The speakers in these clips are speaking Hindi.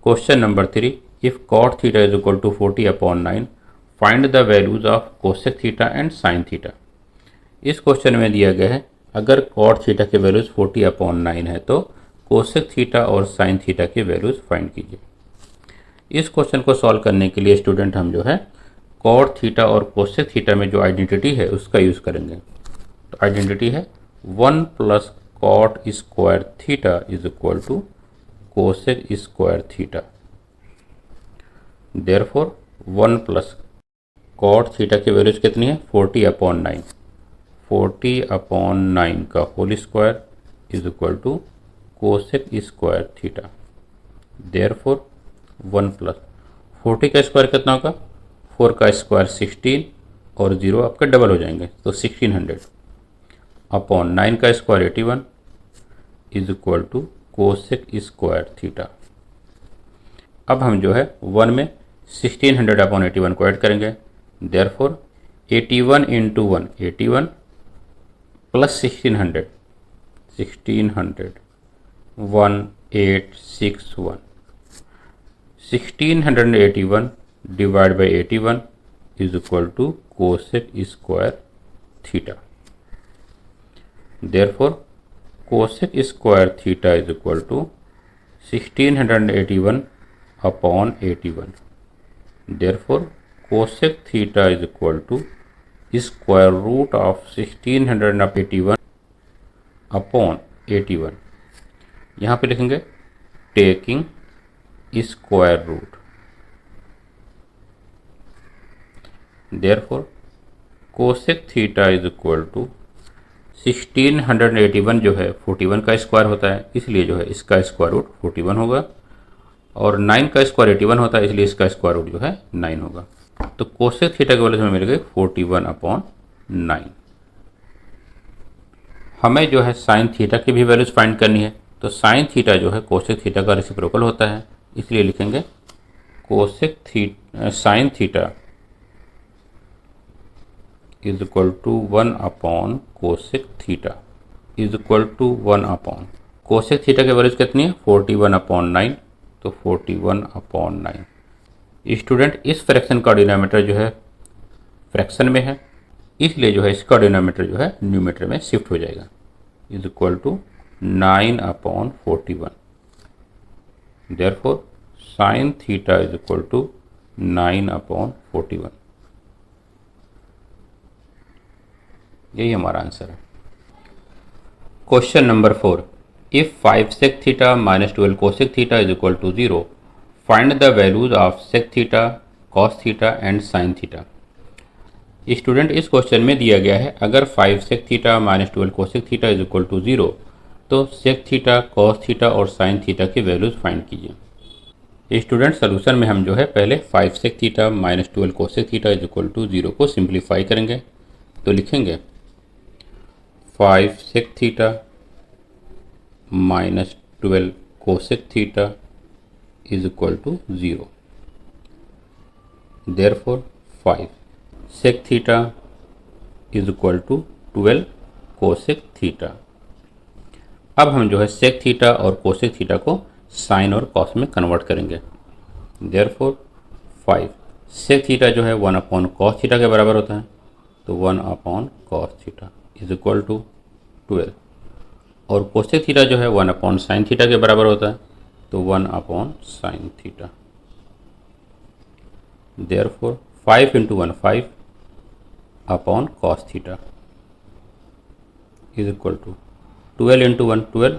Question number 3, if cot theta is equal to 40/9 find the values of cosec theta and sine theta. इस क्वेश्चन में दिया गया है अगर cot थीटा के वैल्यूज 40/9 है तो कोसेक थीटा और साइन थीटा के वैल्यूज फाइंड कीजिए। इस क्वेश्चन को सॉल्व करने के लिए स्टूडेंट हम जो है cot थीटा और कोसेक थीटा में जो आइडेंटिटी है उसका यूज़ करेंगे। तो आइडेंटिटी है 1 plus cot square theta is equal to cosec square theta. Therefore 1 plus cot theta की वैल्यूज कितनी है 40/9, 40/9 का whole square is equal to cosec square theta. Therefore 1 plus 40 का स्क्वायर कितना होगा 4 का स्क्वायर 16 और 0 आपके डबल हो जाएंगे तो 1600 अपॉन 9 का square 81 is equal to cosec square theta. अब हम जो है 1 में 1600/81 को ऐड करेंगे। Therefore 81 into 1 81 plus 1600 1861 1681 divide by 81 is equal to cosec square theta. Therefore cosec square theta is equal to 1681 upon 81। Therefore cosec theta is equal to square root of 1681 upon 81। यहाँ पे लिखेंगे taking square root. Therefore cosec theta is equal to 1681 जो है 41 का स्क्वायर होता है इसलिए जो है इसका स्क्वायर रूट 41 होगा और 9 का स्क्वायर 81 होता है इसलिए इसका स्क्वायर रूट जो है 9 होगा। तो कोसेक थीटा के वैल्यू हमें मिल गई 41/9। हमें जो है साइन थीटा की भी वैल्यूज फाइंड करनी है। तो साइन थीटा जो है कोसेक थीटा का रेसिप्रोकल होता है इसलिए लिखेंगे cosec theta sine theta is equal to 1 upon cosec theta is equal to 1 upon cosec theta की वैल्यूज कितनी है 41/9 तो 41/9। स्टूडेंट इस फ्रैक्शन का डिनोमिनेटर जो है फ्रैक्शन में है इसलिए जो है इसका डिनोमिनेटर जो है न्यूमरेटर में शिफ्ट हो जाएगा is equal to 9/41। Therefore sine theta is equal to 9/41। यही हमारा आंसर है। Question number 4, if 5 sec theta minus 12 cosec theta is equal to 0 find the values of sec theta cos theta and sine theta. Student इस क्वेश्चन में दिया गया है अगर 5 sec theta minus 12 cosec theta is equal to 0 तो सेक थीटा कॉस थीटा और साइन थीटा की वैल्यूज फाइंड कीजिए। स्टूडेंट सोल्यूशन में हम जो है पहले 5 sec theta minus 12 cosec theta is equal to 0 को सिंप्लीफाई करेंगे। तो लिखेंगे 5 sec theta minus 12 cosec theta is equal to 0। Therefore 5 sec theta is equal to 12 cosec theta. अब हम जो है सेक थीटा और कोसेक थीटा को साइन और कॉस में कन्वर्ट करेंगे। देयरफॉर 5 sec थीटा जो है 1 अपॉन कॉस थीटा के बराबर होता है तो 1 upon cos theta is equal to 12 और कोसेक थीटा जो है 1 अपॉन साइन थीटा के बराबर होता है तो 1 upon sine theta. Therefore 5 into 1 5 upon cos theta is equal to 12 into 1 12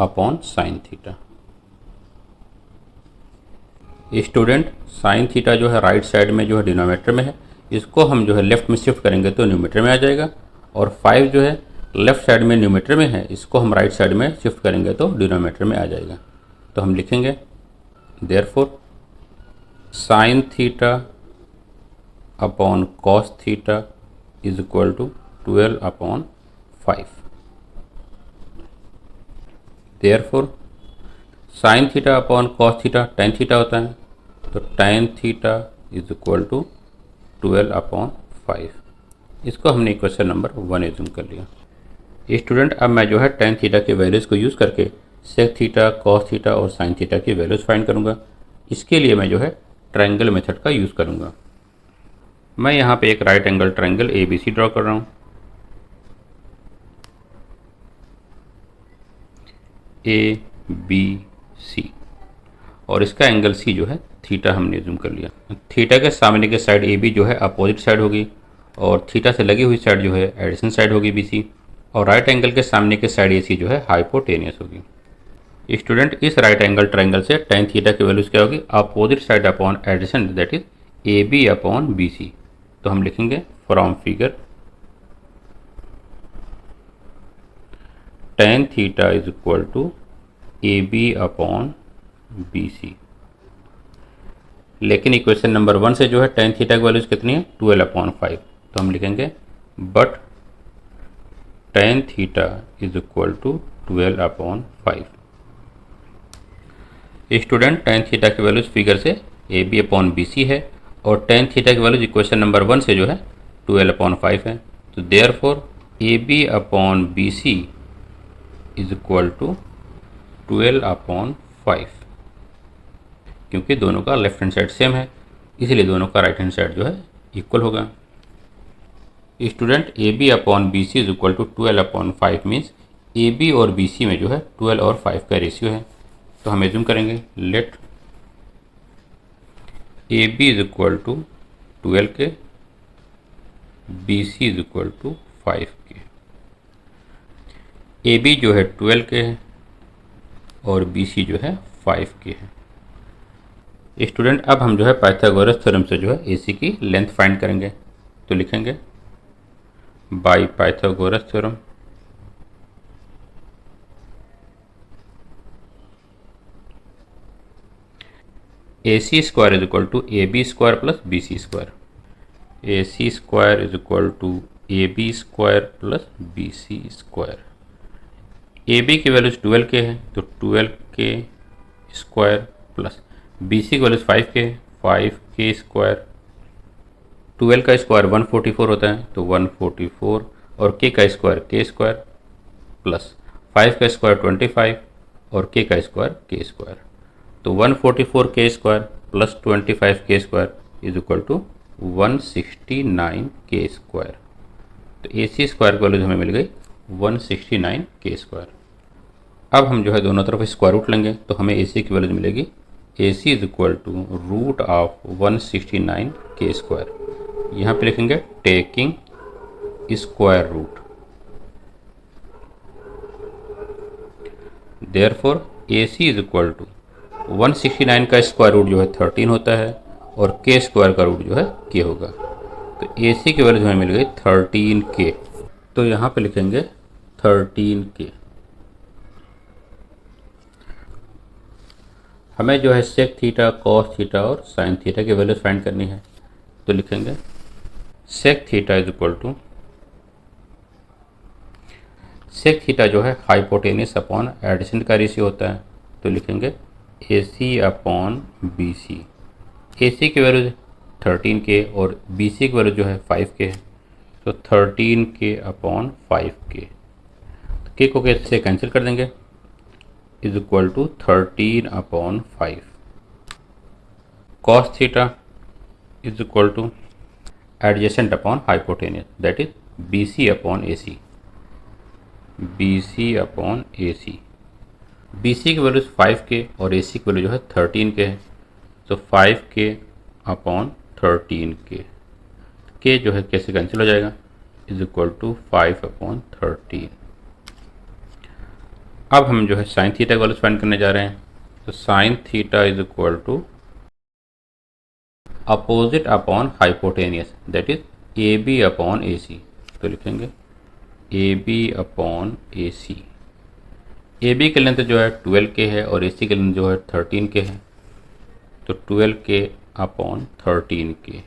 upon sine theta. Student sine theta जो है राइट साइड में जो है डिनोमिनेटर में है इसको हम जो है लेफ्ट में शिफ्ट करेंगे तो न्यूमरेटर में आ जाएगा और 5 जो है लेफ्ट साइड में न्यूमरेटर में है इसको हम राइट साइड में शिफ्ट करेंगे तो डिनोमिनेटर में आ जाएगा। तो हम लिखेंगे therefore sine theta upon cos theta is equal to 12/5। Therefore sine theta upon cos theta tan theta होता है तो tan theta is equal to 12/5। इसको हमने इक्वेशन नंबर 1 एज्यूम कर लिया। स्टूडेंट अब मैं जो है टेन थीटा के वैल्यूज़ को यूज़ करके सेक थीटा, कॉस थीटा और साइन थीटा की वैल्यूज फाइंड करूँगा। इसके लिए मैं जो है ट्रायंगल मेथड का यूज़ करूँगा। मैं यहाँ पे एक right angle triangle ABC draw कर रहा हूँ। ABC और इसका एंगल C जो है थीटा हमने जूम कर लिया। थीटा के सामने के साइड AB जो है अपोजिट साइड होगी और थीटा से लगी हुई साइड जो है एडिशन साइड होगी BC, और राइट एंगल के सामने के साइड AC जो है हाइपोटेनियस होगी। स्टूडेंट, इस राइट एंगल ट्रायंगल से tan थीटा की वैल्यूज क्या होगी? Opposite side upon edition, that is AB upon BC। तो हम लिखेंगे from figure tan theta is equal to AB upon BC। लेकिन इक्वेशन नंबर 1 से जो है tan थीटा की वैल्यूज कितनी है? 12 अपॉन 5। तो हम लिखेंगे but tan theta is equal to 12 upon 5। Student, tan theta की वैल्यूज फिगर से AB अपॉन BC है और tan थीटा की वैल्यूज इक्वेशन नंबर 1 से जो है 12 अपॉन 5 है। तो therefore AB upon BC is equal to 12 upon 5, क्योंकि दोनों का लेफ्ट हैंड साइड सेम है, इसलिए दोनों का राइट हैंड साइड जो है इक्वल होगा। Student, AB upon BC is equal to 12 upon 5 means AB और BC में जो है 12 और 5 का रेशियो है। तो हम एज्यूम करेंगे let AB is equal to 12 k, BC is equal to 5 के। AB जो है 12 के है और BC जो है 5 के है। स्टूडेंट, अब हम जो है पाइथागोरस थ्योरम से जो है AC की लेंथ फाइंड करेंगे। तो लिखेंगे by Pythagoras theorem AC square is equal to AB square plus BC square. AC square is equal to AB square plus BC square. AB की वैल्यूज 12 के है तो 12 के स्क्वायर प्लस BC की वैल्यूज 5 के, 5 के स्क्वायर। 12 का स्क्वायर 144 होता है तो 144 और k का स्क्वायर k स्क्वायर प्लस 5 का स्क्वायर 25 और k का स्क्वायर k स्क्वायर। तो 144 k square plus 25 k square is equal to 169 k square. तो AC स्क्वायर की वैल्यूज हमें मिल गई 169 k स्क्वायर। अब हम जो है दोनों तरफ स्क्वायर रूट लेंगे तो हमें AC की वैल्यूज मिलेगी AC is equal to root of 169 k square. यहाँ पे लिखेंगे taking square root. Therefore AC is equal to 169 का स्क्वायर रूट जो है 13 होता है और k स्क्वायर का रूट जो है k होगा। तो AC की वैल्यू हमें मिल गई 13k। तो यहाँ पे लिखेंगे 13k। हमें जो है सेक थीटा, कॉस थीटा और साइन थीटा की वैल्यूज फाइंड करनी है। तो लिखेंगे sec theta is equal to, sec theta जो है हाइपोटेनियस अपॉन एडिशन का रेशियो होता है। तो लिखेंगे AC अपॉन BC। AC की वैल्यू 13k और BC की वैल्यू जो है 5k है तो 13k अपॉन 5k। k को k से कैंसिल कर देंगे is equal to 13 upon 5। Cos theta is equal to adjacent upon hypotenuse, that is BC upon AC। BC upon AC। BC की वैल्यू 5k और AC की वैल्यू जो है 13k है तो 5k अपॉन 13k। k जो है कैसे कैंसिल हो जाएगा इज इक्वल टू 5 अपॉन 13। अब हम जो है साइन थीटा की वैल्यू फाइंड करने जा रहे हैं। तो sine theta is equal to opposite upon hypotenuse, that is AB upon AC। तो लिखेंगे AB अपॉन AC। AB की लेंथ जो है 12k है और AC की लेंथ जो है 13k है तो 12k अपॉन 13k।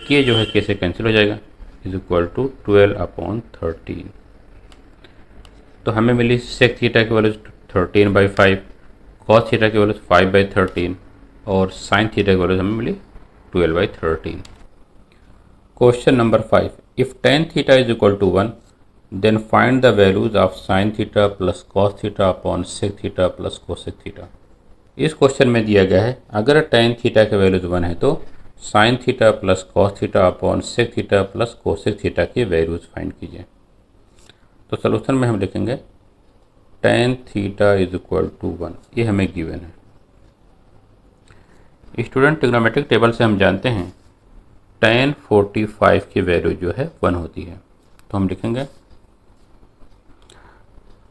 k जो है k से कैंसिल हो जाएगा इज इक्वल टू 12 अपॉन 13। तो हमें मिली सेक थीटा की वैल्यू 13/5, कॉस थीटा की वैल्यू 5/13 और साइन थीटा की वैल्यू हमें मिली 12/13। Question number 5, if tan theta is equal to 1 then find the values of sine theta plus cos theta upon sec theta plus cosec theta. इस क्वेश्चन में दिया गया है अगर टेन थीटा के वैल्यूज 1 है तो sine theta plus cos theta upon sec theta plus cosec theta की वैल्यूज फाइंड कीजिए। तो सॉल्यूशन में हम लिखेंगे tan theta is equal to 1, ये हमें गिवन है। स्टूडेंट ट्रिग्नोमेट्रिक टेबल से हम जानते हैं टेन 45 की वैल्यू जो है 1 होती है, तो हम लिखेंगे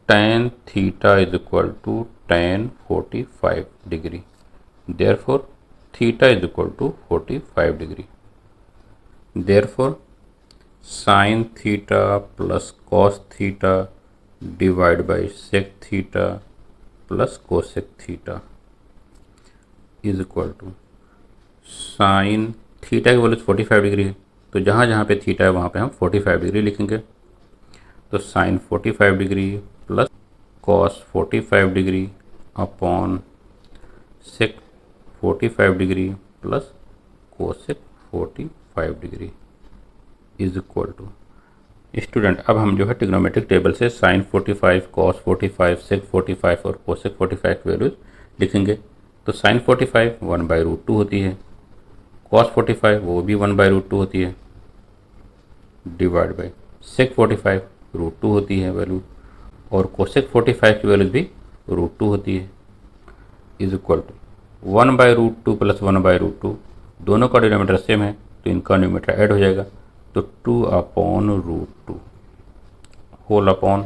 tan theta is equal to tan 45 degree, therefore theta is equal to 45 degree. Therefore sine theta plus cos theta divide by sec theta plus cosec theta is equal to sine theta की वैल्यू 45 डिग्री है, तो जहाँ जहाँ पे थीटा है वहाँ पे हम 45 डिग्री लिखेंगे। तो sine 45 degree plus cos 45 degree upon sec 45 degree plus cosec 45 degree is equal to. Student अब हम जो है ट्रिग्नोमेट्रिक टेबल से साइन 45, कॉस 45, सेक 45 और कोसेक 45 की वैल्यूज लिखेंगे। तो साइन 45 1/√2 होती है, कॉस 45 वो भी 1/√2 होती है, डिवाइड बाई सेक 45 √2 होती है वैल्यू, और कोसेक 45 की वैल्यूज भी √2 होती है, इज इक्वल टू 1/√2 प्लस 1/√2, दोनों का डिनोमीटर सेम है तो इनका न्यूमरेटर ऐड हो जाएगा। तो 2/√2 होल अपॉन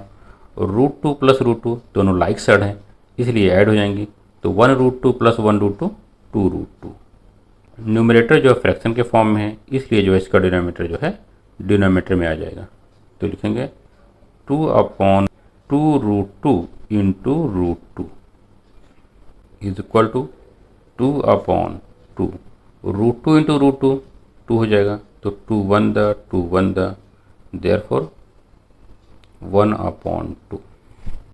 √2 प्लस √2 दोनों लाइक साइड हैं इसलिए ऐड हो जाएंगी। तो 1√2 प्लस 1√2 2√2। न्यूमरेटर जो फ्रैक्शन के फॉर्म में है इसलिए जो इसका डिनोमीटर जो है डिनोमीटर में आ जाएगा। तो लिखेंगे 2/2√2 into √2 is equal to 2/2, √2 into √2 2 हो जाएगा, तो 2 1 द 2 1 द, देयरफॉर 1/2।